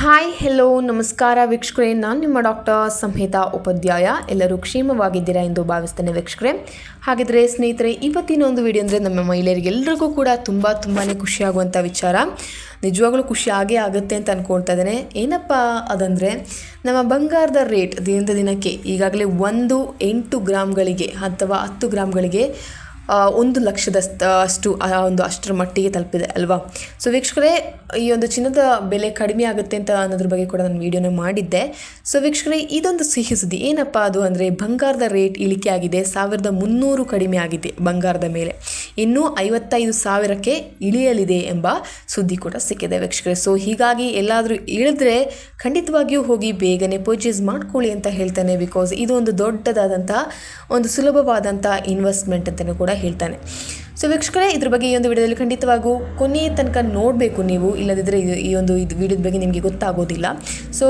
Hi hello ನಮಸ್ಕಾರ ವೀಕ್ಷಕರೇ, ನಾನು ನಿಮ್ಮ ಡಾಕ್ಟರ್ ಸಂಹಿತಾ ಉಪಾಧ್ಯಾಯ. ಎಲ್ಲರೂ ಕ್ಷೇಮವಾಗಿದ್ದೀರಾ ಎಂದು ಭಾವಿಸ್ತೇನೆ ವೀಕ್ಷಕರೇ. ಹಾಗಿದ್ರೆ ಸ್ನೇಹಿತರೆ, ಇವತ್ತಿನ ಒಂದು ವಿಡಿಯೋ ಅಂದರೆ ನಮ್ಮ ಮಹಿಳೆಯರಿಗೆಲ್ಲರಿಗೂ ಕೂಡ ತುಂಬಾ ಖುಷಿಯಾಗುವಂಥ ವಿಚಾರ. ನಿಜವಾಗ್ಲೂ ಖುಷಿ ಆಗುತ್ತೆ ಅಂತ ಅಂದ್ಕೊಳ್ತಾ ಇದ್ದೇನೆ. ಏನಪ್ಪ ಅದಂದರೆ, ನಮ್ಮ ಬಂಗಾರದ ರೇಟ್ ದಿನದ ದಿನಕ್ಕೆ ಈಗಾಗಲೇ 8 ಗ್ರಾಮ್ಗಳಿಗೆ ಅಥವಾ 10 ಗ್ರಾಮ್ಗಳಿಗೆ 1,00,000 ಅಷ್ಟರ ಮಟ್ಟಿಗೆ ತಲುಪಿದೆ ಅಲ್ವಾ. ಸೊ ವೀಕ್ಷಕರೇ, ಈ ಒಂದು ಚಿನ್ನದ ಬೆಲೆ ಕಡಿಮೆ ಆಗುತ್ತೆ ಅಂತ ಅನ್ನೋದ್ರ ಬಗ್ಗೆ ಕೂಡ ನಾನು ವಿಡಿಯೋನ ಮಾಡಿದ್ದೆ. ಸೊ ವೀಕ್ಷಕರೇ, ಇದೊಂದು ಸಿಹಿ ಸುದ್ದಿ. ಏನಪ್ಪ ಅದು ಅಂದರೆ, ಬಂಗಾರದ ರೇಟ್ ಇಳಿಕೆ ಆಗಿದೆ. 1,300 ಕಡಿಮೆ ಆಗಿದೆ ಬಂಗಾರದ ಮೇಲೆ. ಇನ್ನೂ 55,000ಕ್ಕೆ ಇಳಿಯಲಿದೆ ಎಂಬ ಸುದ್ದಿ ಕೂಡ ಸಿಕ್ಕಿದೆ ವೀಕ್ಷಕರೇ. ಸೊ ಹೀಗಾಗಿ ಎಲ್ಲಾದರೂ ಇಳಿದ್ರೆ ಖಂಡಿತವಾಗಿಯೂ ಹೋಗಿ ಬೇಗನೆ ಪರ್ಚೇಸ್ ಮಾಡ್ಕೊಳ್ಳಿ ಅಂತ ಹೇಳ್ತಾನೆ. ಬಿಕಾಸ್ ಇದು ಒಂದು ದೊಡ್ಡದಾದಂಥ ಒಂದು ಸುಲಭವಾದಂಥ ಇನ್ವೆಸ್ಟ್ಮೆಂಟ್ ಅಂತಲೂ ಕೂಡ ಹೇಳ್ತಾನೆ. ಸೊ ವೀಕ್ಷಕರೇ, ಇದ್ರ ಬಗ್ಗೆ ಈ ಒಂದು ವಿಡಿಯೋದಲ್ಲಿ ಖಂಡಿತವಾಗೂ ಕೊನೆಯ ತನಕ ನೋಡಬೇಕು ನೀವು. ಇಲ್ಲದಿದ್ದರೆ ಇದು ವಿಡಿಯೋದ ಬಗ್ಗೆ ನಿಮಗೆ ಗೊತ್ತಾಗೋದಿಲ್ಲ. ಸೊ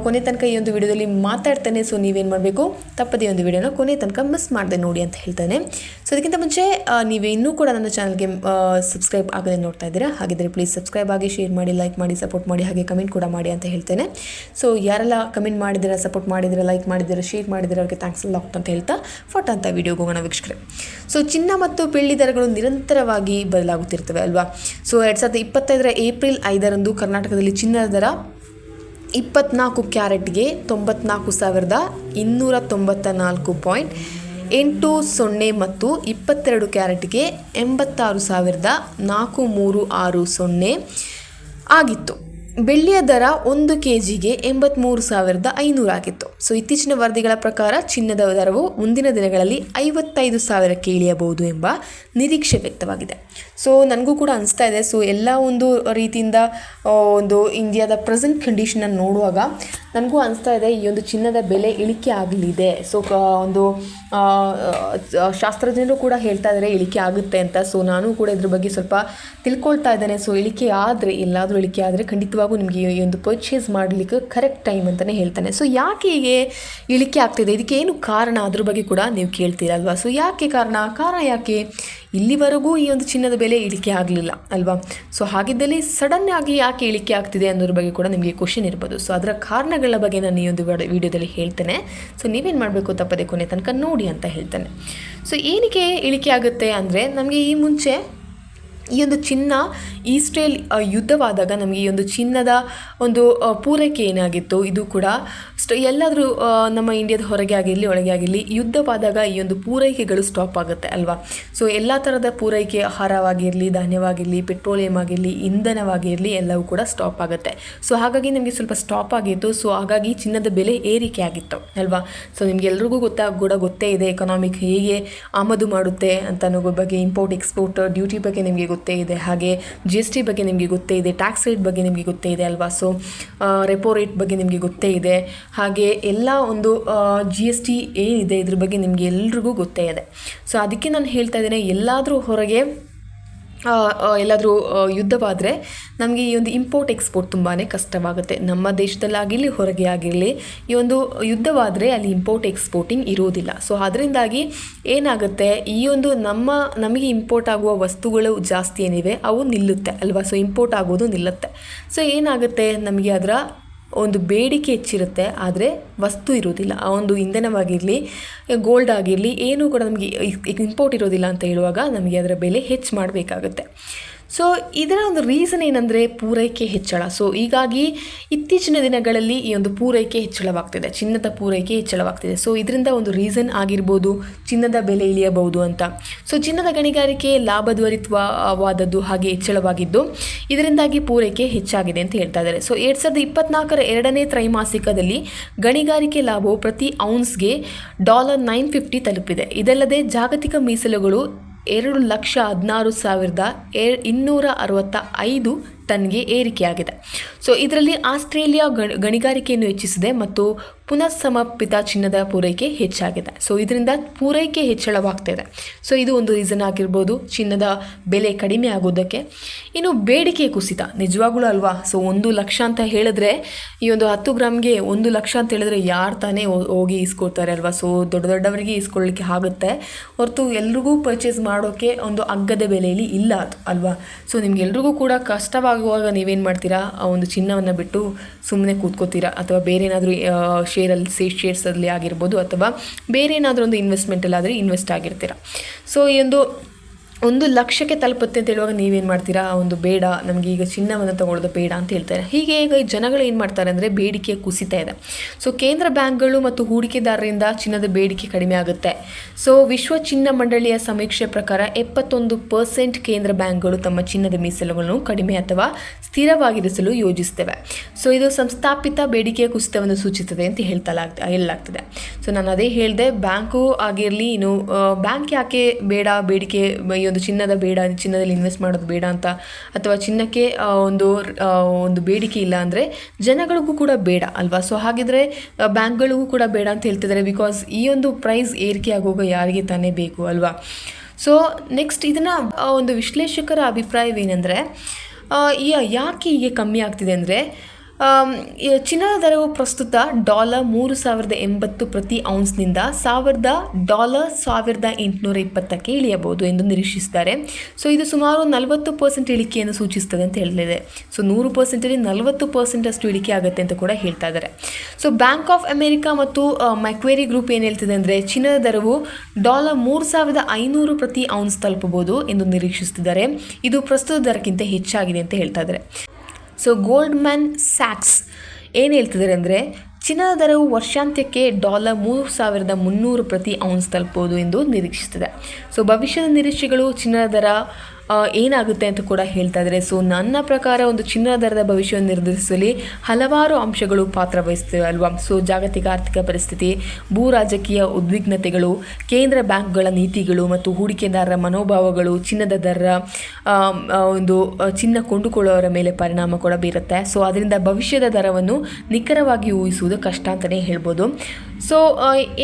ಕೊನೆ ತನಕ ಈ ಒಂದು ವಿಡಿಯೋದಲ್ಲಿ ಮಾತಾಡ್ತಾನೆ. ಸೊ ನೀವೇನು ಮಾಡಬೇಕು, ತಪ್ಪದೇ ಒಂದು ವಿಡಿಯೋನ ಕೊನೆ ತನಕ ಮಿಸ್ ಮಾಡದೆ ನೋಡಿ ಅಂತ ಹೇಳ್ತಾನೆ. ಸೊ ಅದಕ್ಕಿಂತ ಮುಂಚೆ ನೀವು ಇನ್ನೂ ಕೂಡ ನನ್ನ ಚಾನಲ್ಗೆ ಸಬ್ಸ್ಕ್ರೈಬ್ ಆಗದೆ ನೋಡ್ತಾ ಇದ್ದೀರಾ, ಹಾಗಿದ್ರೆ ಪ್ಲೀಸ್ ಸಬ್ಸ್ಕ್ರೈಬ್ ಆಗಿ, ಶೇರ್ ಮಾಡಿ, ಲೈಕ್ ಮಾಡಿ, ಸಪೋರ್ಟ್ ಮಾಡಿ, ಹಾಗೆ ಕಮೆಂಟ್ ಕೂಡ ಮಾಡಿ ಅಂತ ಹೇಳ್ತೇನೆ. ಸೊ ಯಾರೆಲ್ಲ ಕಮೆಂಟ್ ಮಾಡಿದ್ದೀರಾ, ಸಪೋರ್ಟ್ ಮಾಡಿದ್ದೀರಾ, ಲೈಕ್ ಮಾಡಿದ್ದೀರಾ, ಶೇರ್ ಮಾಡಿದ್ದೀರಾ, ಅವ್ರಿಗೆ ಥ್ಯಾಂಕ್ಸ್ ಎಲ್ಲ ಅಂತ ಹೇಳ್ತಾ ಫೋಟೋ ಅಂತ ವಿಡಿಯೋಗೆ ಹೋಗೋಣ ವೀಕ್ಷಕರೇ. ಸೊ ಚಿನ್ನ ಮತ್ತು ಬೆಳ್ಳಿ ದರಗಳು ನಿರಂತರವಾಗಿ ಬದಲಾಗುತ್ತಿರ್ತವೆ ಅಲ್ವಾ. ಸೊ 2025 ಏಪ್ರಿಲ್ 5ರಂದು ಕರ್ನಾಟಕದಲ್ಲಿ ಚಿನ್ನದ ದರ 24 ಕ್ಯಾರೆಟ್ಗೆ 94,294.80 ಮತ್ತು 22 ಕ್ಯಾರೆಟ್ಗೆ 86,436 ಆಗಿತ್ತು. ಬೆಳ್ಳಿಯ ದರ 1 kgಗೆ 83,500 ಆಗಿತ್ತು. ಸೊ ಇತ್ತೀಚಿನ ವರದಿಗಳ ಪ್ರಕಾರ ಚಿನ್ನದ ದರವು ಮುಂದಿನ ದಿನಗಳಲ್ಲಿ 55,000ಕ್ಕೆ ಇಳಿಯಬಹುದು ಎಂಬ ನಿರೀಕ್ಷೆ ವ್ಯಕ್ತವಾಗಿದೆ. ಸೊ ನನಗೂ ಕೂಡ ಅನಿಸ್ತಾ ಇದೆ. ಸೊ ಎಲ್ಲ ಒಂದು ರೀತಿಯಿಂದ ಒಂದು ಇಂಡಿಯಾದ ಪ್ರೆಸೆಂಟ್ ಕಂಡೀಷನನ್ನು ನೋಡುವಾಗ ನನಗೂ ಅನಿಸ್ತಾ ಇದೆ, ಈ ಒಂದು ಚಿನ್ನದ ಬೆಲೆ ಇಳಿಕೆ ಆಗಲಿದೆ. ಸೊ ಒಂದು ಶಾಸ್ತ್ರಜ್ಞರು ಕೂಡ ಹೇಳ್ತಾ ಇದ್ದಾರೆ ಇಳಿಕೆ ಆಗುತ್ತೆ ಅಂತ. ಸೊ ನಾನು ಕೂಡ ಇದ್ರ ಬಗ್ಗೆ ಸ್ವಲ್ಪ ತಿಳ್ಕೊಳ್ತಾ ಇದ್ದೇನೆ. ಸೊ ಇಳಿಕೆ ಆದರೆ, ಎಲ್ಲಾದರೂ ಇಳಿಕೆ ಆದರೆ ಖಂಡಿತವಾಗೂ ನಿಮಗೆ ಈ ಒಂದು ಪರ್ಚೇಸ್ ಮಾಡಲಿಕ್ಕೆ ಕರೆಕ್ಟ್ ಟೈಮ್ ಅಂತಲೇ ಹೇಳ್ತಾನೆ. ಸೊ ಯಾಕೆ ಹೀಗೆ ಇಳಿಕೆ ಆಗ್ತಿದೆ, ಇದಕ್ಕೆ ಏನು ಕಾರಣ, ಅದ್ರ ಬಗ್ಗೆ ಕೂಡ ನೀವು ಕೇಳ್ತೀರಲ್ವಾ. ಸೊ ಯಾಕೆ ಕಾರಣ ಯಾಕೆ ಇಲ್ಲಿವರೆಗೂ ಈ ಒಂದು ಚಿನ್ನದ ಬೆಲೆ ಇಳಿಕೆ ಆಗಲಿಲ್ಲ ಅಲ್ವಾ. ಸೊ ಹಾಗಿದ್ದಲ್ಲಿ ಸಡನ್ ಆಗಿ ಯಾಕೆ ಇಳಿಕೆ ಆಗ್ತಿದೆ ಅನ್ನೋದ್ರ ಬಗ್ಗೆ ಕೂಡ ನಿಮಗೆ ಕ್ವಶನ್ ಇರ್ಬೋದು. ಸೊ ಅದರ ಕಾರಣಗಳ ಬಗ್ಗೆ ನಾನು ಈ ಒಂದು ವಿಡಿಯೋದಲ್ಲಿ ಹೇಳ್ತೇನೆ. ಸೊ ನೀವೇನು ಮಾಡಬೇಕು, ತಪ್ಪದೆ ಕೊನೆ ತನಕ ನೋಡಿ ಅಂತ ಹೇಳ್ತೇನೆ. ಸೊ ಏನಕ್ಕೆ ಇಳಿಕೆ ಆಗುತ್ತೆ ಅಂದರೆ, ನಮಗೆ ಈ ಮುಂಚೆ ಈ ಒಂದು ಚಿನ್ನ ಇಸ್ರೇಲ್ ಯುದ್ಧವಾದಾಗ ನಮಗೆ ಈ ಒಂದು ಚಿನ್ನದ ಒಂದು ಪೂರೈಕೆ ಏನಾಗಿತ್ತು, ಇದು ಕೂಡ ಎಲ್ಲಾದರೂ ನಮ್ಮ ಇಂಡಿಯಾದ ಹೊರಗೆ ಆಗಿರಲಿ ಒಳಗೆ ಆಗಿರಲಿ ಯುದ್ಧವಾದಾಗ ಈ ಒಂದು ಪೂರೈಕೆಗಳು ಸ್ಟಾಪ್ ಆಗುತ್ತೆ ಅಲ್ವಾ. ಸೊ ಎಲ್ಲ ಥರದ ಪೂರೈಕೆ, ಆಹಾರವಾಗಿರಲಿ, ಧಾನ್ಯವಾಗಿರಲಿ, ಪೆಟ್ರೋಲಿಯಂ ಆಗಿರಲಿ, ಇಂಧನವಾಗಿರಲಿ ಎಲ್ಲವೂ ಕೂಡ ಸ್ಟಾಪ್ ಆಗುತ್ತೆ. ಸೊ ಹಾಗಾಗಿ ನಮಗೆ ಸ್ವಲ್ಪ ಸ್ಟಾಪ್ ಆಗಿತ್ತು. ಸೊ ಹಾಗಾಗಿ ಚಿನ್ನದ ಬೆಲೆ ಏರಿಕೆ ಆಗಿತ್ತು ಅಲ್ವಾ. ಸೊ ನಿಮಗೆಲ್ರಿಗೂ ಗೊತ್ತೇ ಇದೆ ಎಕನಾಮಿಕ್ ಹೇಗೆ ಆಮದು ಮಾಡುತ್ತೆ ಅಂತ ಅನ್ನೋ ಬಗ್ಗೆ, ಇಂಪೋರ್ಟ್ ಎಕ್ಸ್ಪೋರ್ಟ್ ಡ್ಯೂಟಿ ಬಗ್ಗೆ ನಿಮಗೆ ಗೊತ್ತೇ ಇದೆ, ಹಾಗೆ GST ಬಗ್ಗೆ ನಿಮಗೆ ಗೊತ್ತೇ ಇದೆ, ಟ್ಯಾಕ್ಸ್ ರೇಟ್ ಬಗ್ಗೆ ನಿಮಗೆ ಗೊತ್ತೇ ಇದೆ ಅಲ್ವಾ. ಸೊ ರೆಪೋ ರೇಟ್ ಬಗ್ಗೆ ನಿಮಗೆ ಗೊತ್ತೇ ಇದೆ, ಹಾಗೆ ಎಲ್ಲ ಒಂದು GST ಏನಿದೆ ಇದ್ರ ಬಗ್ಗೆ ನಿಮಗೆ ಎಲ್ರಿಗೂ ಗೊತ್ತೇ ಇದೆ. ಸೊ ಅದಕ್ಕೆ ನಾನು ಹೇಳ್ತಾ ಇದ್ದೇನೆ, ಎಲ್ಲಾದರೂ ಹೊರಗೆ ಎಲ್ಲಾದರೂ ಯುದ್ಧವಾದರೆ ನಮಗೆ ಈ ಒಂದು ಇಂಪೋರ್ಟ್ ಎಕ್ಸ್ಪೋರ್ಟ್ ತುಂಬಾ ಕಷ್ಟವಾಗುತ್ತೆ. ನಮ್ಮ ದೇಶದಲ್ಲಾಗಿರಲಿ ಹೊರಗೆ ಆಗಿರಲಿ ಈ ಒಂದು ಯುದ್ಧವಾದರೆ ಅಲ್ಲಿ ಇಂಪೋರ್ಟ್ ಎಕ್ಸ್ಪೋರ್ಟಿಂಗ್ ಇರೋದಿಲ್ಲ. ಸೊ ಅದರಿಂದಾಗಿ ಏನಾಗುತ್ತೆ, ಈ ಒಂದು ನಮಗೆ ಇಂಪೋರ್ಟ್ ಆಗುವ ವಸ್ತುಗಳು ಜಾಸ್ತಿ ಏನಿವೆ ಅವು ನಿಲ್ಲುತ್ತೆ ಅಲ್ವಾ. ಸೊ ಇಂಪೋರ್ಟ್ ಆಗೋದು ನಿಲ್ಲುತ್ತೆ. ಸೊ ಏನಾಗುತ್ತೆ, ನಮಗೆ ಅದರ ಒಂದು ಬೇಡಿಕೆ ಹೆಚ್ಚಿರುತ್ತೆ, ಆದರೆ ವಸ್ತು ಇರೋದಿಲ್ಲ. ಆ ಒಂದು ಇಂಧನವಾಗಿರಲಿ, ಗೋಲ್ಡ್ ಆಗಿರಲಿ, ಏನೂ ಕೂಡ ನಮಗೆ ಇಂಪೋರ್ಟ್ ಇರೋದಿಲ್ಲ ಅಂತ ಹೇಳುವಾಗ ನಮಗೆ ಅದರ ಬೆಲೆ ಹೆಚ್ಚು ಮಾಡಬೇಕಾಗುತ್ತೆ. ಸೊ ಇದರ ಒಂದು ರೀಸನ್ ಏನಂದರೆ ಪೂರೈಕೆ ಹೆಚ್ಚಳ. ಸೊ ಹೀಗಾಗಿ ಇತ್ತೀಚಿನ ದಿನಗಳಲ್ಲಿ ಈ ಒಂದು ಪೂರೈಕೆ ಹೆಚ್ಚಳವಾಗ್ತಿದೆ, ಚಿನ್ನದ ಪೂರೈಕೆ ಹೆಚ್ಚಳವಾಗ್ತಿದೆ. ಸೊ ಇದರಿಂದ ಒಂದು ರೀಸನ್ ಆಗಿರ್ಬೋದು ಚಿನ್ನದ ಬೆಲೆ ಇಳಿಯಬಹುದು ಅಂತ. ಸೊ ಚಿನ್ನದ ಗಣಿಗಾರಿಕೆ ಲಾಭದ್ವರಿತವಾದದ್ದು, ಹಾಗೆ ಹೆಚ್ಚಳವಾಗಿದ್ದು ಇದರಿಂದಾಗಿ ಪೂರೈಕೆ ಹೆಚ್ಚಾಗಿದೆ ಅಂತ ಹೇಳ್ತಾ ಇದ್ದಾರೆ. ಸೊ 2024 ಎರಡನೇ ತ್ರೈಮಾಸಿಕದಲ್ಲಿ ಗಣಿಗಾರಿಕೆ ಲಾಭವು ಪ್ರತಿ ಔನ್ಸ್ಗೆ $950 ತಲುಪಿದೆ. ಇದಲ್ಲದೆ ಜಾಗತಿಕ ಮೀಸಲುಗಳು 2,16,265 ಟನ್ಗೆ ಏರಿಕೆಯಾಗಿದೆ. ಸೊ ಇದರಲ್ಲಿ ಆಸ್ಟ್ರೇಲಿಯಾ ಗಣಿಗಾರಿಕೆಯನ್ನು ಹೆಚ್ಚಿಸಿದೆ ಮತ್ತು ಪುನಃಸಮರ್ಪಿತ ಚಿನ್ನದ ಪೂರೈಕೆ ಹೆಚ್ಚಾಗಿದೆ. ಸೊ ಇದರಿಂದ ಪೂರೈಕೆ ಹೆಚ್ಚಳವಾಗ್ತಿದೆ. ಸೊ ಇದು ಒಂದು ರೀಸನ್ ಆಗಿರ್ಬೋದು ಚಿನ್ನದ ಬೆಲೆ ಕಡಿಮೆ ಆಗೋದಕ್ಕೆ. ಇನ್ನು ಬೇಡಿಕೆ ಕುಸಿತ ನಿಜವಾಗ್ಲೂ ಅಲ್ವಾ. ಸೊ 1,00,000 ಅಂತ ಹೇಳಿದ್ರೆ, ಈ ಒಂದು 10 ಗ್ರಾಮ್ಗೆ 1,00,000 ಅಂತ ಹೇಳಿದ್ರೆ ಯಾರು ತಾನೇ ಹೋಗಿ ಇಸ್ಕೊಳ್ತಾರೆ ಅಲ್ವಾ. ಸೊ ದೊಡ್ಡವರಿಗೆ ಇಸ್ಕೊಳ್ಳಿಕ್ಕೆ ಆಗುತ್ತೆ ಹೊರತು ಎಲ್ರಿಗೂ ಪರ್ಚೇಸ್ ಮಾಡೋಕ್ಕೆ ಒಂದು ಅಗ್ಗದ ಬೆಲೆಯಲ್ಲಿ ಇಲ್ಲ ಅದು ಅಲ್ವಾ. ಸೊ ನಿಮ್ಗೆಲ್ರಿಗೂ ಕೂಡ ಕಷ್ಟವಾಗ ಆಗುವಾಗ ನೀವೇನು ಮಾಡ್ತೀರಾ, ಆ ಒಂದು ಚಿನ್ನವನ್ನು ಬಿಟ್ಟು ಸುಮ್ಮನೆ ಕೂತ್ಕೋತೀರಾ, ಅಥವಾ ಬೇರೆ ಏನಾದರೂ ಶೇರ್ಸಲ್ಲಿ ಆಗಿರ್ಬೋದು, ಅಥವಾ ಬೇರೆ ಏನಾದರೂ ಒಂದು ಇನ್ವೆಸ್ಟ್ಮೆಂಟಲ್ಲಾದರೆ ಇನ್ವೆಸ್ಟ್ ಆಗಿರ್ತೀರ. ಸೊ ಈ ಒಂದು ಲಕ್ಷಕ್ಕೆ ತಲುಪುತ್ತೆ ಅಂತ ಹೇಳುವಾಗ ನೀವೇನು ಮಾಡ್ತೀರಾ, ಒಂದು ಬೇಡ, ನಮಗೆ ಈಗ ಚಿನ್ನವನ್ನು ತಗೊಳ್ಳೋದು ಬೇಡ ಅಂತ ಹೇಳ್ತಾರೆ. ಹೀಗೆ ಈಗ ಈ ಜನಗಳು ಏನು ಮಾಡ್ತಾರೆ ಅಂದರೆ ಬೇಡಿಕೆ ಕುಸಿತಾ ಇದೆ. ಸೊ ಕೇಂದ್ರ ಬ್ಯಾಂಕ್ಗಳು ಮತ್ತು ಹೂಡಿಕೆದಾರರಿಂದ ಚಿನ್ನದ ಬೇಡಿಕೆ ಕಡಿಮೆ ಆಗುತ್ತೆ. ಸೊ ವಿಶ್ವ ಚಿನ್ನ ಮಂಡಳಿಯ ಸಮೀಕ್ಷೆ ಪ್ರಕಾರ 71% ಕೇಂದ್ರ ಬ್ಯಾಂಕ್ಗಳು ತಮ್ಮ ಚಿನ್ನದ ಮೀಸಲುಗಳನ್ನು ಕಡಿಮೆ ಅಥವಾ ಸ್ಥಿರವಾಗಿರಿಸಲು ಯೋಜಿಸ್ತವೆ. ಸೊ ಇದು ಸಂಸ್ಥಾಪಿತ ಬೇಡಿಕೆಯ ಕುಸಿತವನ್ನು ಸೂಚಿಸುತ್ತದೆ ಅಂತ ಹೇಳಲಾಗ್ತದೆ. ಸೊ ನಾನು ಅದೇ ಹೇಳಿದೆ, ಬ್ಯಾಂಕು ಆಗಿರಲಿ, ಇನ್ನು ಬ್ಯಾಂಕ್ ಯಾಕೆ ಬೇಡ, ಬೇಡಿಕೆ ಈ ಒಂದು ಚಿನ್ನದಲ್ಲಿ ಇನ್ವೆಸ್ಟ್ ಮಾಡೋದು ಬೇಡ ಅಂತ, ಅಥವಾ ಚಿನ್ನಕ್ಕೆ ಒಂದು ಬೇಡಿಕೆ ಇಲ್ಲ ಅಂದರೆ ಜನಗಳಿಗೂ ಕೂಡ ಬೇಡ ಅಲ್ವಾ. ಸೊ ಹಾಗಿದ್ರೆ ಬ್ಯಾಂಕ್ಗಳಿಗೂ ಕೂಡ ಬೇಡ ಅಂತ ಹೇಳ್ತಿದ್ದಾರೆ. ಬಿಕಾಸ್ ಈ ಒಂದು ಪ್ರೈಸ್ ಏರಿಕೆ ಆಗುವಾಗ ಯಾರಿಗೆ ತಾನೇ ಬೇಕು ಅಲ್ವಾ. ಸೊ ನೆಕ್ಸ್ಟ್ ಇದನ್ನು ಒಂದು ವಿಶ್ಲೇಷಕರ ಅಭಿಪ್ರಾಯವೇನೆಂದರೆ, ಯಾಕೆ ಹೀಗೆ ಕಮ್ಮಿ ಆಗ್ತಿದೆ ಅಂದರೆ, ಚಿನ್ನದ ದರವು ಪ್ರಸ್ತುತ $3,080 ಪ್ರತಿ ಔನ್ಸ್ನಿಂದ $1,820ಕ್ಕೆ ಇಳಿಯಬಹುದು ಎಂದು ನಿರೀಕ್ಷಿಸಿದ್ದಾರೆ. ಸೊ ಇದು ಸುಮಾರು 40% ಇಳಿಕೆಯನ್ನು ಸೂಚಿಸ್ತದೆ ಅಂತ ಹೇಳಿದೆ. ಸೊ 100%ಲ್ಲಿ 40% ಅಷ್ಟು ಇಳಿಕೆ ಆಗುತ್ತೆ ಅಂತ ಕೂಡ ಹೇಳ್ತಾ ಇದ್ದಾರೆ. ಸೊ ಬ್ಯಾಂಕ್ ಆಫ್ ಅಮೆರಿಕಾ ಮತ್ತು ಮ್ಯಾಕ್ವೇರಿ ಗ್ರೂಪ್ ಏನು ಹೇಳ್ತಿದೆ ಅಂದರೆ, ಚಿನ್ನದ ದರವು $3,500 ಪ್ರತಿ ಔನ್ಸ್ ತಲುಪಬಹುದು ಎಂದು ನಿರೀಕ್ಷಿಸುತ್ತಿದ್ದಾರೆ. ಇದು ಪ್ರಸ್ತುತ ದರಕ್ಕಿಂತ ಹೆಚ್ಚಾಗಿದೆ ಅಂತ ಹೇಳ್ತಾ ಇದ್ದಾರೆ. ಸೊ ಗೋಲ್ಡ್ಮನ್ ಸ್ಯಾಕ್ಸ್ ಏನು ಹೇಳ್ತಿದ್ದಾರೆ ಅಂದರೆ, ಚಿನ್ನದ ದರವು ವರ್ಷಾಂತ್ಯಕ್ಕೆ $3,300 ಪ್ರತಿ ಔನ್ಸ್ ತಲುಪುವುದು ಎಂದು ನಿರೀಕ್ಷಿಸುತ್ತದೆ. ಸೊ ಭವಿಷ್ಯದ ನಿರೀಕ್ಷೆಗಳು ಚಿನ್ನದ ದರ ಏನಾಗುತ್ತೆ ಅಂತ ಕೂಡ ಹೇಳ್ತಾ ಇದ್ದಾರೆ. ಸೊ ನನ್ನ ಪ್ರಕಾರ ಒಂದು ಚಿನ್ನದ ದರದ ಭವಿಷ್ಯವನ್ನು ನಿರ್ಧರಿಸುವಲ್ಲಿ ಹಲವಾರು ಅಂಶಗಳು ಪಾತ್ರ ವಹಿಸ್ತವೆ ಅಲ್ವಾ. ಸೊ ಜಾಗತಿಕ ಆರ್ಥಿಕ ಪರಿಸ್ಥಿತಿ, ಭೂ ರಾಜಕೀಯ ಉದ್ವಿಗ್ನತೆಗಳು, ಕೇಂದ್ರ ಬ್ಯಾಂಕ್ಗಳ ನೀತಿಗಳು ಮತ್ತು ಹೂಡಿಕೆದಾರರ ಮನೋಭಾವಗಳು ಚಿನ್ನದ ದರ ಚಿನ್ನ ಕೊಂಡುಕೊಳ್ಳುವವರ ಮೇಲೆ ಪರಿಣಾಮ ಕೂಡ ಬೀರುತ್ತೆ. ಸೊ ಅದರಿಂದ ಭವಿಷ್ಯದ ದರವನ್ನು ನಿಖರವಾಗಿ ಊಹಿಸುವುದು ಕಷ್ಟ ಅಂತಲೇ ಹೇಳ್ಬೋದು. ಸೊ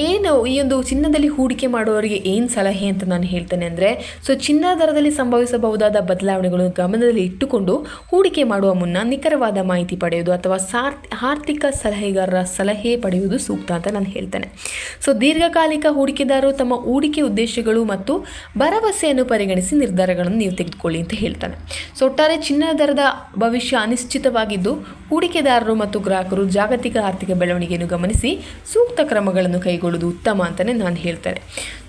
ಏನು ಈ ಒಂದು ಚಿನ್ನದಲ್ಲಿ ಹೂಡಿಕೆ ಮಾಡುವವರಿಗೆ ಏನು ಸಲಹೆ ಅಂತ ನಾನು ಹೇಳ್ತೇನೆ ಅಂದರೆ, ಸೊ ಚಿನ್ನದ ದರದಲ್ಲಿ ಸಂಭವಿಸಬಹುದಾದ ಬದಲಾವಣೆಗಳನ್ನು ಗಮನದಲ್ಲಿ ಇಟ್ಟುಕೊಂಡು ಹೂಡಿಕೆ ಮಾಡುವ ಮುನ್ನ ನಿಖರವಾದ ಮಾಹಿತಿ ಪಡೆಯುವುದು ಅಥವಾ ಆರ್ಥಿಕ ಸಲಹೆಗಾರರ ಸಲಹೆ ಪಡೆಯುವುದು ಸೂಕ್ತ ಅಂತ ನಾನು ಹೇಳ್ತೇನೆ. ಸೊ ದೀರ್ಘಕಾಲಿಕ ಹೂಡಿಕೆದಾರರು ತಮ್ಮ ಹೂಡಿಕೆ ಉದ್ದೇಶಗಳು ಮತ್ತು ಭರವಸೆಯನ್ನು ಪರಿಗಣಿಸಿ ನಿರ್ಧಾರಗಳನ್ನು ನೀವು ತೆಗೆದುಕೊಳ್ಳಿ ಅಂತ ಹೇಳ್ತಾನೆ. ಸೊ ಒಟ್ಟಾರೆ ಚಿನ್ನದ ದರದ ಭವಿಷ್ಯ ಅನಿಶ್ಚಿತವಾಗಿದ್ದು, ಹೂಡಿಕೆದಾರರು ಮತ್ತು ಗ್ರಾಹಕರು ಜಾಗತಿಕ ಆರ್ಥಿಕ ಬೆಳವಣಿಗೆಯನ್ನು ಗಮನಿಸಿ ಸೂಕ್ತ ಕ್ರಮಗಳನ್ನು ಕೈಗೊಳ್ಳುವುದು ಉತ್ತಮ ಅಂತಲೇ ನಾನು ಹೇಳ್ತೇನೆ.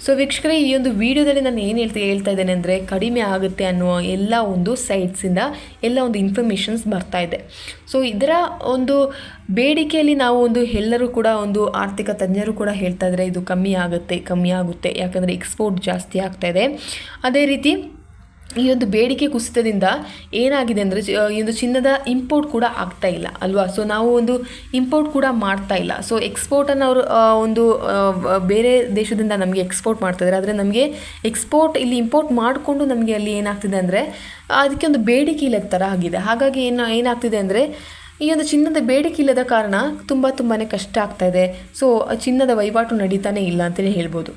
ಸೊ ವೀಕ್ಷಕರೇ, ಈ ಒಂದು ವಿಡಿಯೋದಲ್ಲಿ ನಾನು ಏನು ಹೇಳ್ತಾ ಇದ್ದೇನೆ ಅಂದರೆ, ಕಡಿಮೆ ಆಗುತ್ತೆ ಅನ್ನುವ ಎಲ್ಲ ಒಂದು ಸೈಟ್ಸಿಂದ ಎಲ್ಲ ಒಂದು ಇನ್ಫಾರ್ಮೇಷನ್ಸ್ ಬರ್ತಾ ಇದೆ. ಸೊ ಇದರ ಒಂದು ಬೇಡಿಕೆಯಲ್ಲಿ ನಾವು ಎಲ್ಲರೂ ಕೂಡ ಆರ್ಥಿಕ ತಜ್ಞರು ಕೂಡ ಹೇಳ್ತಾ ಇದ್ದಾರೆ, ಇದು ಕಮ್ಮಿ ಆಗುತ್ತೆ ಯಾಕಂದರೆ ಎಕ್ಸ್ಪೋರ್ಟ್ ಜಾಸ್ತಿ ಆಗ್ತಾ ಇದೆ. ಅದೇ ರೀತಿ ಈ ಒಂದು ಬೇಡಿಕೆ ಕುಸಿತದಿಂದ ಏನಾಗಿದೆ ಅಂದರೆ, ಈ ಒಂದು ಚಿನ್ನದ ಇಂಪೋರ್ಟ್ ಕೂಡ ಆಗ್ತಾ ಇಲ್ಲ ಅಲ್ವಾ. ಸೊ ನಾವು ಇಂಪೋರ್ಟ್ ಕೂಡ ಮಾಡ್ತಾ ಇಲ್ಲ. ಸೊ ಎಕ್ಸ್ಪೋರ್ಟನ್ನು ಅವರು ಬೇರೆ ದೇಶದಿಂದ ನಮಗೆ ಎಕ್ಸ್ಪೋರ್ಟ್ ಮಾಡ್ತಾಯಿದ್ದಾರೆ. ಆದರೆ ನಮಗೆ ಇಲ್ಲಿ ಇಂಪೋರ್ಟ್ ಮಾಡಿಕೊಂಡು ನಮಗೆ ಅಲ್ಲಿ ಏನಾಗ್ತಿದೆ ಅಂದರೆ, ಅದಕ್ಕೆ ಒಂದು ಬೇಡಿಕೆ ಇಲ್ಲದ ಥರ ಆಗಿದೆ. ಹಾಗಾಗಿ ಏನಾಗ್ತಿದೆ ಅಂದರೆ, ಈ ಒಂದು ಚಿನ್ನದ ಬೇಡಿಕೆ ಇಲ್ಲದ ಕಾರಣ ತುಂಬಾ ಕಷ್ಟ ಆಗ್ತಾಯಿದೆ. ಸೊ ಚಿನ್ನದ ವಹಿವಾಟು ನಡೀತಾನೆ ಇಲ್ಲ ಅಂತಲೇ ಹೇಳ್ಬೋದು.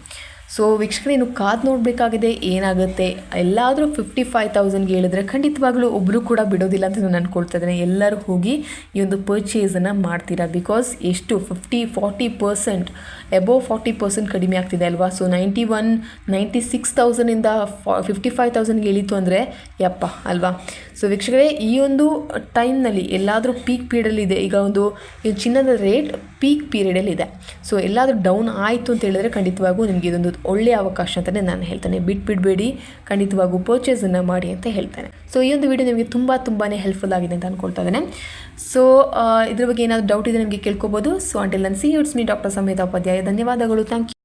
ಸೊ ವೀಕ್ಷಕರೇ, ಇನ್ನು ಕಾದು ನೋಡಬೇಕಾಗಿದೆ ಏನಾಗುತ್ತೆ. ಎಲ್ಲಾದರೂ 55,000ಗೆ ಹೇಳಿದ್ರೆ ಖಂಡಿತವಾಗ್ಲೂ ಒಬ್ಬರು ಕೂಡ ಬಿಡೋದಿಲ್ಲ ಅಂತ ನಾನು ಅಂದ್ಕೊಳ್ತಾ ಇದ್ದೇನೆ. ಎಲ್ಲರೂ ಹೋಗಿ ಈ ಒಂದು ಪರ್ಚೇಸನ್ನು ಮಾಡ್ತೀರಾ. ಬಿಕಾಸ್ ಎಷ್ಟು 40% ಅಬೋವ್ 40% ಕಡಿಮೆ ಆಗ್ತಿದೆ ಅಲ್ವಾ. ಸೊ 96,000ಇಂದ 55,000ಗೆ ಇಳೀತು ಅಂದರೆ ಯಪ್ಪ ಅಲ್ವಾ. ಸೊ ವೀಕ್ಷಕರೇ, ಈ ಒಂದು ಟೈಮ್ನಲ್ಲಿ ಎಲ್ಲಾದರೂ ಪೀಕ್ ಪೀರಿಯಡಲ್ಲಿದೆ. ಈಗ ಈ ಚಿನ್ನದ ರೇಟ್ ಪೀಕ್ ಪೀರಿಯಡಲ್ಲಿದೆ. ಸೊ ಎಲ್ಲಾದರೂ ಡೌನ್ ಆಯಿತು ಅಂತ ಹೇಳಿದ್ರೆ ಖಂಡಿತವಾಗೂ ನಿಮಗೆ ಇದೊಂದು ಒಳ್ಳೆಯ ಅವಕಾಶ ಅಂತಲೇ ನಾನು ಹೇಳ್ತೇನೆ. ಬಿಡಬೇಡಿ, ಖಂಡಿತವಾಗೂ ಪರ್ಚೇಸನ್ನು ಮಾಡಿ ಅಂತ ಹೇಳ್ತೇನೆ. ಸೊ ಈ ಒಂದು ವಿಡಿಯೋ ನಿಮಗೆ ತುಂಬಾ ಹೆಲ್ಪ್ಫುಲ್ ಆಗಿದೆ ಅಂತ ಅಂದ್ಕೊಳ್ತಾ ಇದ್ದೇನೆ. ಸೊ ಇದ್ರ ಬಗ್ಗೆ ಏನಾದರೂ ಡೌಟ್ ಇದೆ ನಿಮಗೆ ಕೇಳ್ಕೊಬೋದು. So until then see you, it's me doctor Samhita Upadhyay. ಧನ್ಯವಾದಗಳು. Thank you.